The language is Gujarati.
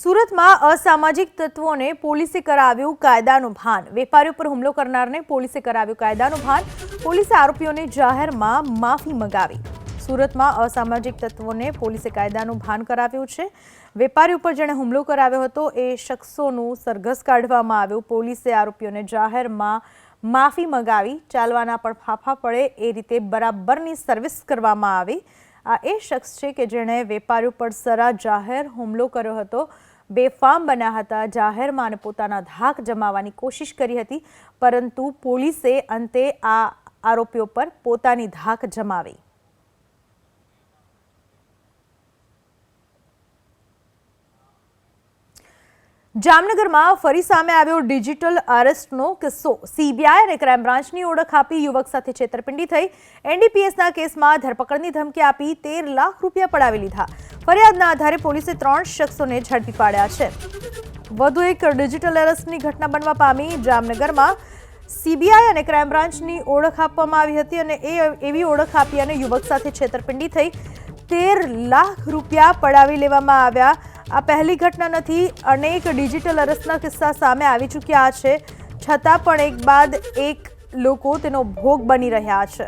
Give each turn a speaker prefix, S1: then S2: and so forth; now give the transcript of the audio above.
S1: સુરતમાં અસામાજિક તત્વોને પોલીસે કરાવ્યું કાયદાનું ભાન। વેપારીઓ પર હુમલો કરનારને પોલીસે કરાવ્યું કાયદાનું ભાન। પોલીસે આરોપીઓને જાહેરમાં માફી મંગાવી। સુરતમાં અસામાજિક તત્વોને પોલીસે કાયદાનું ભાન કરાવ્યું છે। વેપારીઓ પર જેણે હુમલો કરાવ્યો હતો એ શખ્સોનું સરઘસ કાઢવામાં આવ્યું। પોલીસે આરોપીઓને જાહેરમાં માફી મંગાવી। ચાલવાના પણ ફાફા પડે એ રીતે બરાબરની સર્વિસ કરવામાં આવી। આ એ શખ્સ છે કે જેણે વેપારીઓ પર સરા જાહેર હુમલો કર્યો હતો। બેફામ બન્યા હતા। જાહેરમાં અને પોતાના ધાક જમાવવાની કોશિશ કરી હતી, પરંતુ પોલીસે અંતે આ આરોપીઓ પર પોતાની ધાક જમાવી। જામનગરમાં ફરી સામે આવ્યો ડિજિટલ અરેસ્ટનો કિસ્સો। સીબીઆઈ અને ક્રાઇમ બ્રાન્ચની ઓળખ આપી યુવક સાથે છેતરપિંડી થઈ। એનડીપીએસના કેસમાં ધરપકડની ધમકી આપી 13 લાખ રૂપિયા પડાવી લીધા। ફરિયાદના આધારે પોલીસે 3 શખ્સોને ઝડપી પાડ્યા છે। વધુ એક ડિજિટલ અરેસ્ટની ઘટના બનવા પામી। જામનગરમાં સીબીઆઈ અને ક્રાઇમ બ્રાન્ચની ઓળખ આપવામાં આવી હતી અને એવી ઓળખ આપી અને યુવક સાથે છેતરપિંડી થઈ 13 લાખ રૂપિયા પડાવી લેવામાં આવ્યા। આ પહેલી ઘટના નથી। અનેક ડિજિટલ અરેસ્ટના કિસ્સા સામે આવી ચૂક્યા છે, છતાં પણ એક બાદ એક લોકો તેનો ભોગ બની રહ્યા છે।